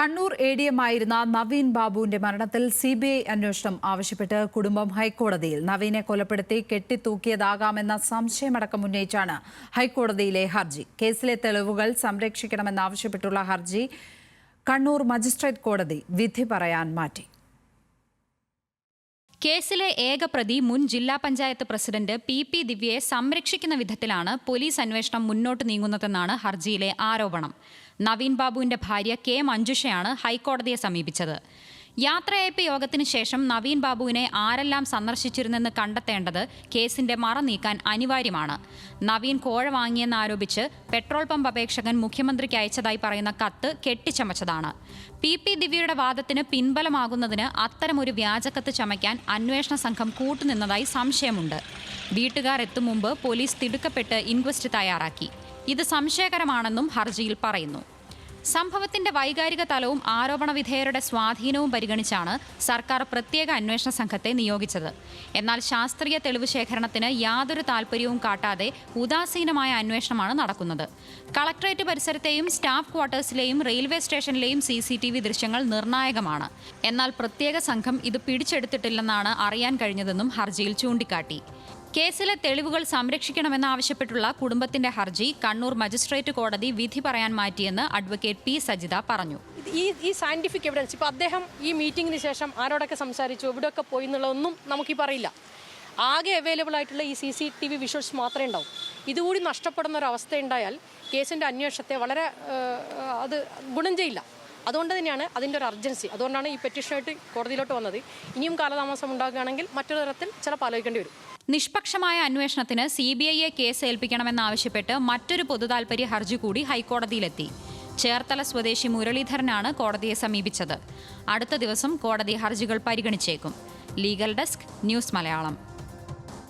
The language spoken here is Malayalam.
കണ്ണൂർ ADM ആയിരുന്ന നവീൻ ബാബുവിന്റെ മരണത്തിൽ CBI അന്വേഷണം ആവശ്യപ്പെട്ട് കുടുംബം ഹൈക്കോടതിയിൽ. നവീനെ കൊലപ്പെടുത്തി കെട്ടിത്തൂക്കിയതാകാമെന്ന സംശയമടക്കം ഉന്നയിച്ചാണ് ഹൈക്കോടതിയിലെ ഹർജി. കേസിലെ തെളിവുകൾ സംരക്ഷിക്കണമെന്നാവശ്യപ്പെട്ടുള്ള ഹർജി കണ്ണൂർ മജിസ്ട്രേറ്റ് കോടതി വിധി പറയാൻ മാറ്റി. കേസിലെ ഏക പ്രതി മുൻ ജില്ലാ പഞ്ചായത്ത് പ്രസിഡന്റ് PP ദിവ്യയെ സംരക്ഷിക്കുന്ന വിധത്തിലാണ് പോലീസ് അന്വേഷണം മുന്നോട്ട് നീങ്ങുന്നതെന്നാണ് ഹർജിയിലെ ആരോപണം. നവീൻ ബാബുവിന്റെ ഭാര്യ K മഞ്ജുഷയാണ് ഹൈക്കോടതിയെ സമീപിച്ചത്. യാത്രയയപ്പ് യോഗത്തിന് ശേഷം നവീൻ ബാബുവിനെ ആരെല്ലാം സന്ദർശിച്ചിരുന്നെന്ന് കണ്ടെത്തേണ്ടത് കേസിന്റെ മറ നീക്കാൻ അനിവാര്യമാണ്. നവീൻ കോഴ വാങ്ങിയെന്നാരോപിച്ച് പെട്രോൾ പമ്പ് അപേക്ഷകൻ മുഖ്യമന്ത്രിക്ക് അയച്ചതായി പറയുന്ന കത്ത് കെട്ടിച്ചമച്ചതാണ്. PP ദിവ്യയുടെ വാദത്തിന് പിൻബലമാകുന്നതിന് അത്തരമൊരു വ്യാജക്കത്ത് ചമയ്ക്കാൻ അന്വേഷണ സംഘം കൂട്ടുനിന്നതായി സംശയമുണ്ട്. വീട്ടുകാർ എത്തും മുമ്പ് പോലീസ് തിടുക്കപ്പെട്ട് ഇൻക്വസ്റ്റ് തയ്യാറാക്കി. ഇത് സംശയകരമാണെന്നും ഹർജിയിൽ പറയുന്നു. സംഭവത്തിന്റെ വൈകാരിക തലവും ആരോപണ വിധേയരുടെ സ്വാധീനവും പരിഗണിച്ചാണ് സർക്കാർ പ്രത്യേക അന്വേഷണ സംഘത്തെ നിയോഗിച്ചത്. എന്നാൽ ശാസ്ത്രീയ തെളിവ് ശേഖരണത്തിന് യാതൊരു താൽപ്പര്യവും കാട്ടാതെ ഉദാസീനമായ അന്വേഷണമാണ് നടക്കുന്നത്. കളക്ടറേറ്റ് പരിസരത്തെയും സ്റ്റാഫ് ക്വാർട്ടേഴ്സിലെയും റെയിൽവേ സ്റ്റേഷനിലെയും CCTV ദൃശ്യങ്ങൾ നിർണായകമാണ്. എന്നാൽ പ്രത്യേക സംഘം ഇത് പിടിച്ചെടുത്തിട്ടില്ലെന്നാണ് അറിയാൻ കഴിഞ്ഞതെന്നും ഹർജിയിൽ ചൂണ്ടിക്കാട്ടി. കേസിലെ തെളിവുകൾ സംരക്ഷിക്കണമെന്നാവശ്യപ്പെട്ടുള്ള കുടുംബത്തിന്റെ ഹർജി കണ്ണൂർ മജിസ്ട്രേറ്റ് കോടതി വിധി പറയാൻ മാറ്റിയെന്ന് അഡ്വക്കേറ്റ് P സജിത പറഞ്ഞു. ഈ സയന്റിഫിക് എവിഡൻസ് ഇപ്പോൾ അദ്ദേഹം ഈ മീറ്റിംഗിന് ശേഷം ആരോടൊക്കെ സംസാരിച്ചു, എവിടെയൊക്കെ പോയി എന്നുള്ളതൊന്നും നമുക്കീ പറയില്ല. ആകെ അവൈലബിൾ ആയിട്ടുള്ള ഈ CCTV വിഷ്വൽസ് മാത്രമേ ഉണ്ടാവും. ഇതുകൂടി നഷ്ടപ്പെടുന്ന ഒരു അവസ്ഥ ഉണ്ടായാൽ കേസിൻ്റെ അന്വേഷണത്തെ വളരെ അത് ഗുണം ചെയ്യില്ല. അതുകൊണ്ട് തന്നെയാണ് അതിൻ്റെ ഒരു അർജൻസി. അതുകൊണ്ടാണ് ഈ പെറ്റീഷനായിട്ട് കോടതിയിലോട്ട് വന്നത്. ഇനിയും കാലതാമസം ഉണ്ടാകുകയാണെങ്കിൽ മറ്റൊരു തരത്തിൽ ചിലപ്പോൾ ആലോചിക്കേണ്ടി വരും. നിഷ്പക്ഷമായ അന്വേഷണത്തിന് CBIയെ കേസ് ഏൽപ്പിക്കണമെന്നാവശ്യപ്പെട്ട് മറ്റൊരു പൊതുതാൽപര്യ ഹർജി കൂടി ഹൈക്കോടതിയിലെത്തി. ചേർത്തല സ്വദേശി മുരളീധരനാണ് കോടതിയെ സമീപിച്ചത്. അടുത്ത ദിവസം കോടതി ഹർജികൾ പരിഗണിച്ചേക്കും. Legal desk, news Malayalam.